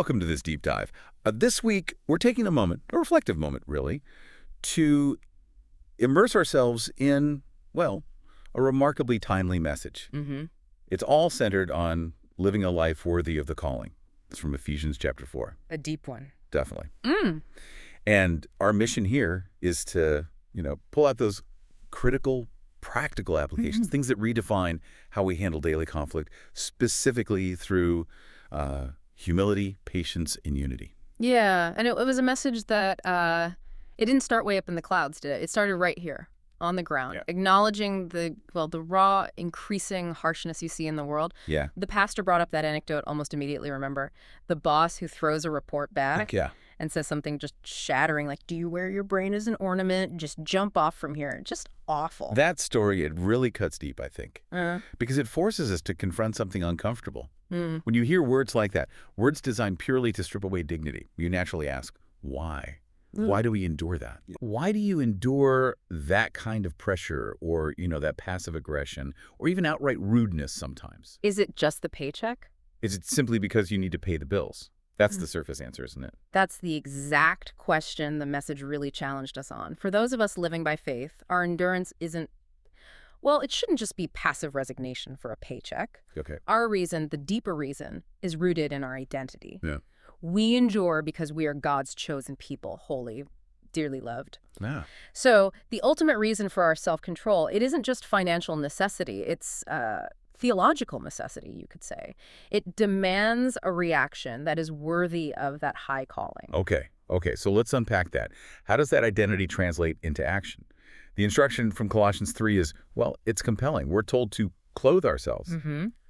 welcome to this deep dive. This week, we're taking a moment, a reflective moment, really, to immerse ourselves in, well, a remarkably timely message. It's all centered on living a life worthy of the calling. It's from Ephesians chapter 4. A deep one. Definitely. And our mission here is to, pull out those critical, practical applications, things that redefine how we handle daily conflict, specifically through humility, patience, and unity. Yeah, and it was a message that it didn't start way up in the clouds, did it? It started right here on the ground, acknowledging the raw, increasing harshness you see in the world. Yeah. The pastor brought up that anecdote almost immediately, remember? The boss who throws a report back and says something just shattering, like, do you wear your brain as an ornament? Just jump off from here. Just awful. That story, it really cuts deep, I think, because it forces us to confront something uncomfortable. When you hear words like that, words designed purely to strip away dignity, you naturally ask, why? Why do we endure that? Why do you endure that kind of pressure or, that passive aggression or even outright rudeness sometimes? Is it just the paycheck? Is it simply because you need to pay the bills? That's the surface answer, isn't it? That's the exact question the message really challenged us on. For those of us living by faith, our endurance isn't, it shouldn't just be passive resignation for a paycheck. Okay. Our reason, the deeper reason, is rooted in our identity. Yeah. We endure because we are God's chosen people, holy, dearly loved. Yeah. So the ultimate reason for our self-control, it isn't just financial necessity. It's theological necessity, you could say. It demands a reaction that is worthy of that high calling. Okay. So let's unpack that. How does that identity translate into action? The instruction from Colossians 3 is, it's compelling. We're told to clothe ourselves.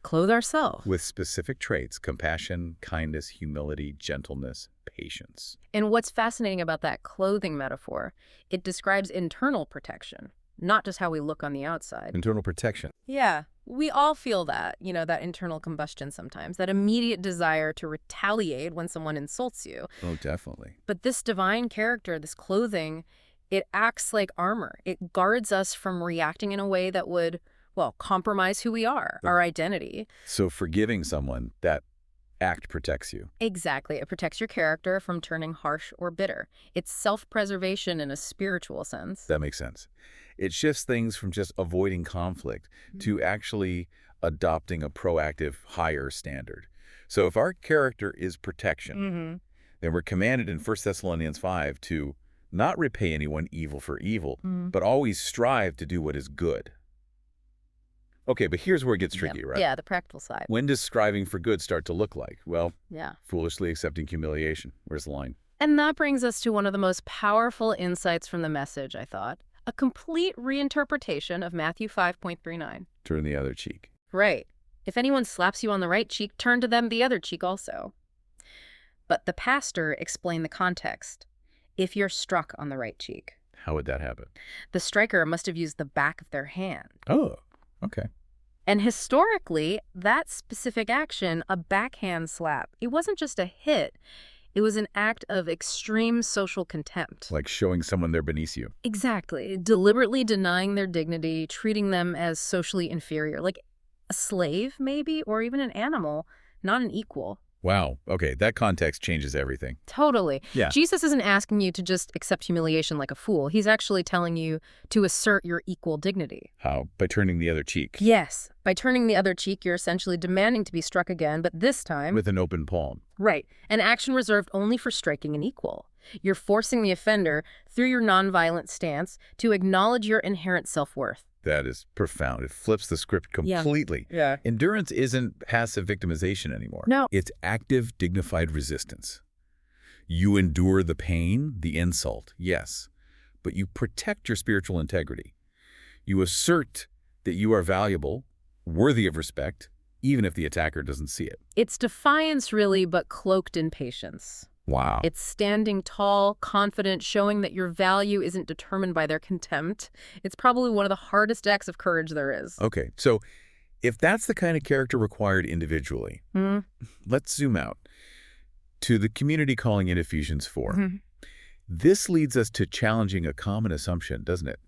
Clothe ourselves. With specific traits: compassion, kindness, humility, gentleness, patience. And what's fascinating about that clothing metaphor, it describes internal protection, not just how we look on the outside. Internal protection. Yeah. We all feel that, that internal combustion sometimes, that immediate desire to retaliate when someone insults you. Oh, definitely. But this divine character, this clothing, it acts like armor. It guards us from reacting in a way that would, compromise who we are, our identity. So forgiving someone, that act protects you. Exactly. It protects your character from turning harsh or bitter. It's self-preservation in a spiritual sense. That makes sense. It shifts things from just avoiding conflict to actually adopting a proactive, higher standard. So if our character is protection, then we're commanded in 1 Thessalonians 5 to not repay anyone evil for evil, but always strive to do what is good. Okay, but here's where it gets tricky, right? Yeah, the practical side. When does striving for good start to look like? Foolishly accepting humiliation. Where's the line? And that brings us to one of the most powerful insights from the message, I thought. A complete reinterpretation of Matthew 5.39. Turn the other cheek. Right. If anyone slaps you on the right cheek, turn to them the other cheek also. But the pastor explained the context. If you're struck on the right cheek. How would that happen? The striker must have used the back of their hand. Oh, okay. And historically, that specific action, a backhand slap, it wasn't just a hit. It was an act of extreme social contempt. Like showing someone they're beneath you. Exactly. Deliberately denying their dignity, treating them as socially inferior, like a slave maybe, or even an animal, not an equal. Wow. Okay, that context changes everything. Totally. Yeah. Jesus isn't asking you to just accept humiliation like a fool. He's actually telling you to assert your equal dignity. How? By turning the other cheek? Yes. By turning the other cheek, you're essentially demanding to be struck again, but this time... with an open palm. Right. An action reserved only for striking an equal. You're forcing the offender, through your nonviolent stance, to acknowledge your inherent self-worth. That is profound. It flips the script completely. Yeah. Endurance isn't passive victimization anymore. No. It's active, dignified resistance. You endure the pain, the insult, yes, but you protect your spiritual integrity. You assert that you are valuable, worthy of respect, even if the attacker doesn't see it. It's defiance, really, but cloaked in patience. Wow. It's standing tall, confident, showing that your value isn't determined by their contempt. It's probably one of the hardest acts of courage there is. Okay, so if that's the kind of character required individually, let's zoom out to the community calling in Ephesians 4. This leads us to challenging a common assumption, doesn't it?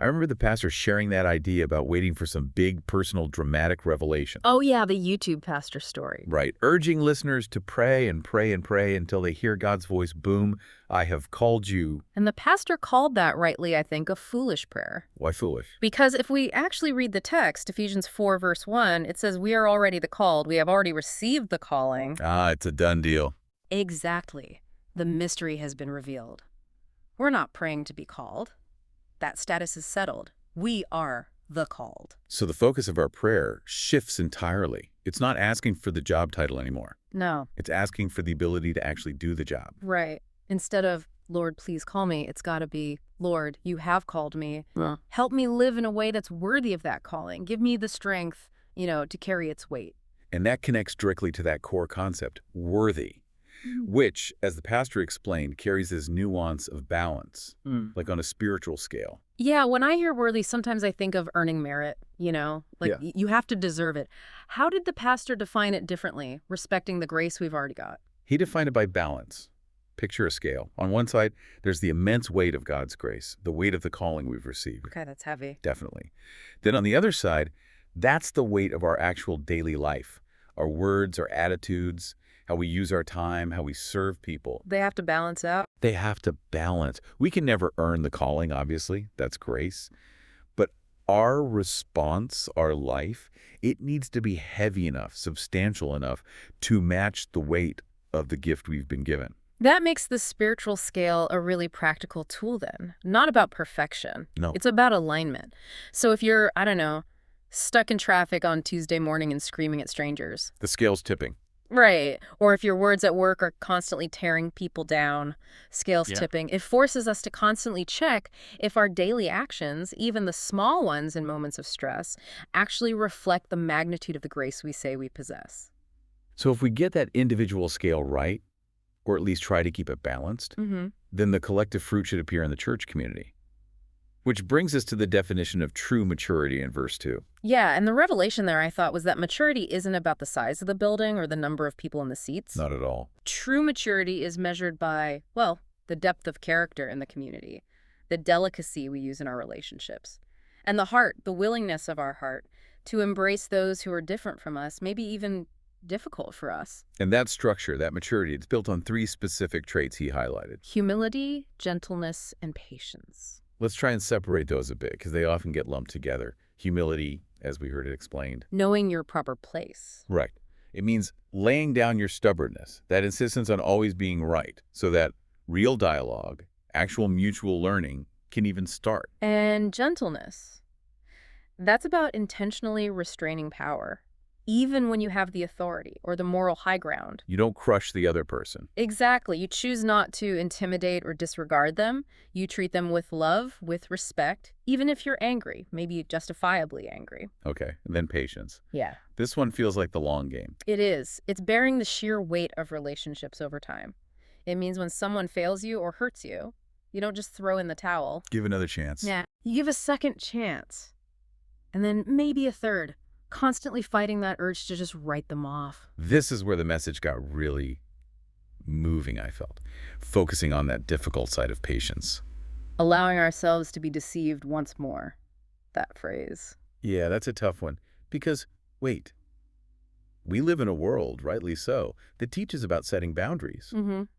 I remember the pastor sharing that idea about waiting for some big, personal, dramatic revelation. Oh, yeah, the YouTube pastor story. Right. Urging listeners to pray and pray and pray until they hear God's voice, boom, I have called you. And the pastor called that, rightly, I think, a foolish prayer. Why foolish? Because if we actually read the text, Ephesians 4, verse 1, it says, we are already the called. We have already received the calling. Ah, it's a done deal. Exactly. The mystery has been revealed. We're not praying to be called. That status is settled. We are the called. So the focus of our prayer shifts entirely. It's not asking for the job title anymore. No. It's asking for the ability to actually do the job. Right. Instead of, Lord, please call me, it's got to be, Lord, you have called me. Help me live in a way that's worthy of that calling. Give me the strength, to carry its weight. And that connects directly to that core concept, worthy, which, as the pastor explained, carries this nuance of balance, like on a spiritual scale. Yeah, when I hear worthy, sometimes I think of earning merit, you have to deserve it. How did the pastor define it differently, respecting the grace we've already got? He defined it by balance. Picture a scale. On one side, there's the immense weight of God's grace, the weight of the calling we've received. Okay, that's heavy. Definitely. Then on the other side, that's the weight of our actual daily life, our words, our attitudes, how we use our time, how we serve people. They have to balance out. They have to balance. We can never earn the calling, obviously. That's grace. But our response, our life, it needs to be heavy enough, substantial enough to match the weight of the gift we've been given. That makes the spiritual scale a really practical tool then. Not about perfection. No. It's about alignment. So if you're, stuck in traffic on Tuesday morning and screaming at strangers. The scale's tipping. Right. Or if your words at work are constantly tearing people down, scales tipping, it forces us to constantly check if our daily actions, even the small ones in moments of stress, actually reflect the magnitude of the grace we say we possess. So if we get that individual scale right, or at least try to keep it balanced, then the collective fruit should appear in the church community. Which brings us to the definition of true maturity in verse 2. Yeah, and the revelation there, I thought, was that maturity isn't about the size of the building or the number of people in the seats. Not at all. True maturity is measured by, the depth of character in the community, the delicacy we use in our relationships, and the heart, the willingness of our heart to embrace those who are different from us, maybe even difficult for us. And that structure, that maturity, it's built on 3 specific traits he highlighted. Humility, gentleness, and patience. Let's try and separate those a bit, because they often get lumped together. Humility, as we heard it explained. Knowing your proper place. Right. It means laying down your stubbornness, that insistence on always being right, so that real dialogue, actual mutual learning can even start. And gentleness. That's about intentionally restraining power, even when you have the authority or the moral high ground. You don't crush the other person. Exactly. You choose not to intimidate or disregard them. You treat them with love, with respect, even if you're angry, maybe justifiably angry. Okay, and then patience. Yeah. This one feels like the long game. It is. It's bearing the sheer weight of relationships over time. It means when someone fails you or hurts you, you don't just throw in the towel. Give another chance. Yeah. You give a second chance. And then maybe a third. Constantly fighting that urge to just write them off. This is where the message got really moving, I felt, focusing on that difficult side of patience. Allowing ourselves to be deceived once more. That phrase. Yeah, that's a tough one. Because, wait, we live in a world, rightly so, that teaches about setting boundaries.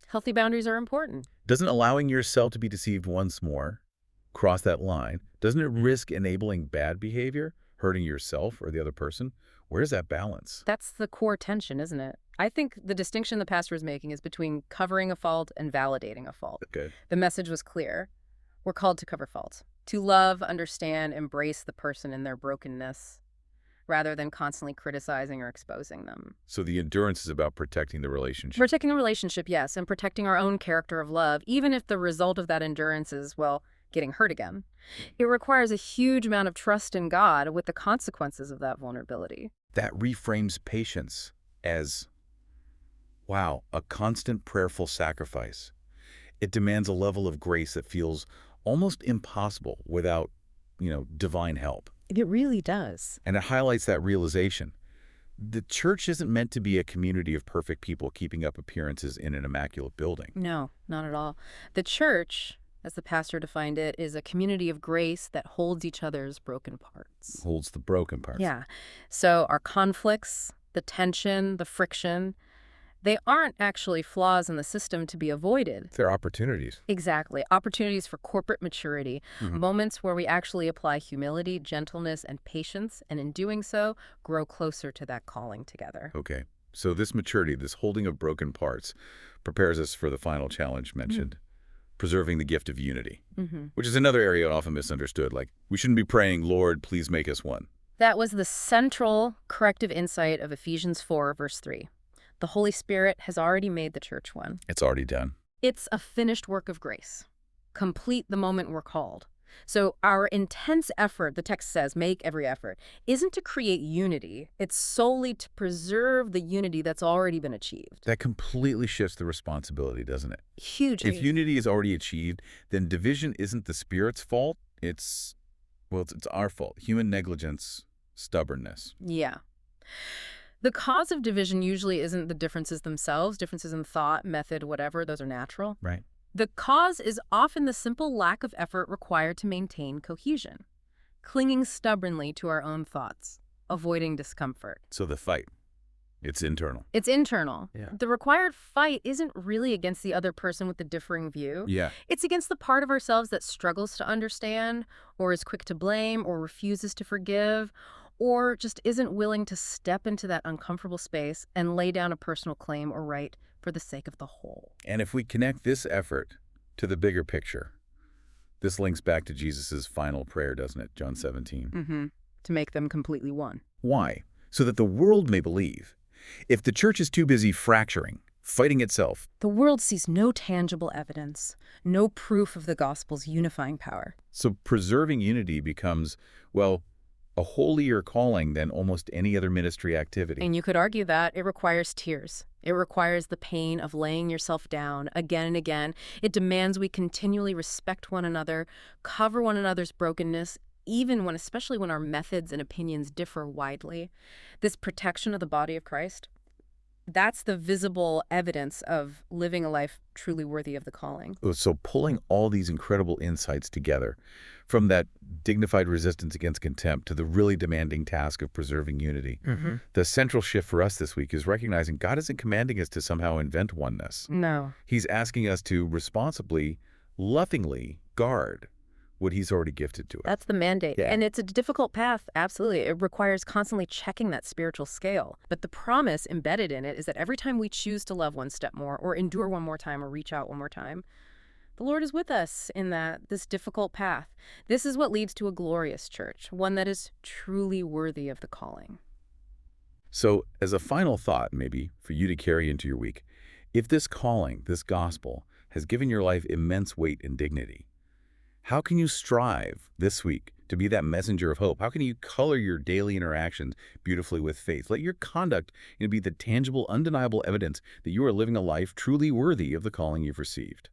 Healthy boundaries are important. Doesn't allowing yourself to be deceived once more cross that line? Doesn't it risk enabling bad behavior? Hurting yourself or the other person? Where's that balance? That's the core tension, isn't it? I think the distinction the pastor is making is between covering a fault and validating a fault. Good. The message was clear. We're called to cover faults, to love, understand, embrace the person in their brokenness, rather than constantly criticizing or exposing them. So the endurance is about protecting the relationship. Protecting a relationship, yes, and protecting our own character of love, even if the result of that endurance is, getting hurt again. It requires a huge amount of trust in God with the consequences of that vulnerability. That reframes patience as, wow, a constant prayerful sacrifice. It demands a level of grace that feels almost impossible without, divine help. It really does. And it highlights that realization. The church isn't meant to be a community of perfect people keeping up appearances in an immaculate building. No, not at all. The church as the pastor defined it, is a community of grace that holds each other's broken parts. Holds the broken parts. Yeah. So our conflicts, the tension, the friction, they aren't actually flaws in the system to be avoided. They're opportunities. Exactly. Opportunities for corporate maturity, moments where we actually apply humility, gentleness, and patience, and in doing so, grow closer to that calling together. Okay. So this maturity, this holding of broken parts, prepares us for the final challenge mentioned, preserving the gift of unity, which is another area often misunderstood. Like, we shouldn't be praying, Lord, please make us one. That was the central corrective insight of Ephesians 4, verse 3. The Holy Spirit has already made the church one. It's already done. It's a finished work of grace. Complete the moment we're called. So our intense effort, the text says, make every effort, isn't to create unity. It's solely to preserve the unity that's already been achieved. That completely shifts the responsibility, doesn't it? Hugely. If unity is already achieved, then division isn't the Spirit's fault. It's our fault. Human negligence, stubbornness. Yeah. The cause of division usually isn't the differences themselves, differences in thought, method, whatever. Those are natural. Right. The cause is often the simple lack of effort required to maintain cohesion, clinging stubbornly to our own thoughts, avoiding discomfort. So the fight, it's internal. It's internal. Yeah. The required fight isn't really against the other person with the differing view. Yeah. It's against the part of ourselves that struggles to understand, or is quick to blame, or refuses to forgive, or just isn't willing to step into that uncomfortable space and lay down a personal claim or right for the sake of the whole. And if we connect this effort to the bigger picture, this links back to Jesus' final prayer, doesn't it? John 17. To make them completely one. Why? So that the world may believe. If the church is too busy fracturing, fighting itself, The world sees no tangible evidence, no proof of the gospel's unifying power. so preserving unity becomes, well, a holier calling than almost any other ministry activity. And you could argue that it requires tears. It requires the pain of laying yourself down again and again. It demands we continually respect one another, cover one another's brokenness, especially when our methods and opinions differ widely. This protection of the body of Christ, that's the visible evidence of living a life truly worthy of the calling. So pulling all these incredible insights together, from that dignified resistance against contempt to the really demanding task of preserving unity, the central shift for us this week is recognizing God isn't commanding us to somehow invent oneness. No. He's asking us to responsibly, lovingly guard what he's already gifted to us. That's the mandate. Yeah. And it's a difficult path, absolutely. It requires constantly checking that spiritual scale. But the promise embedded in it is that every time we choose to love one step more, or endure one more time, or reach out one more time, the Lord is with us in this difficult path. This is what leads to a glorious church, one that is truly worthy of the calling. So as a final thought, maybe, for you to carry into your week, if this calling, this gospel, has given your life immense weight and dignity, how can you strive this week to be that messenger of hope? How can you color your daily interactions beautifully with faith? Let your conduct be the tangible, undeniable evidence that you are living a life truly worthy of the calling you've received.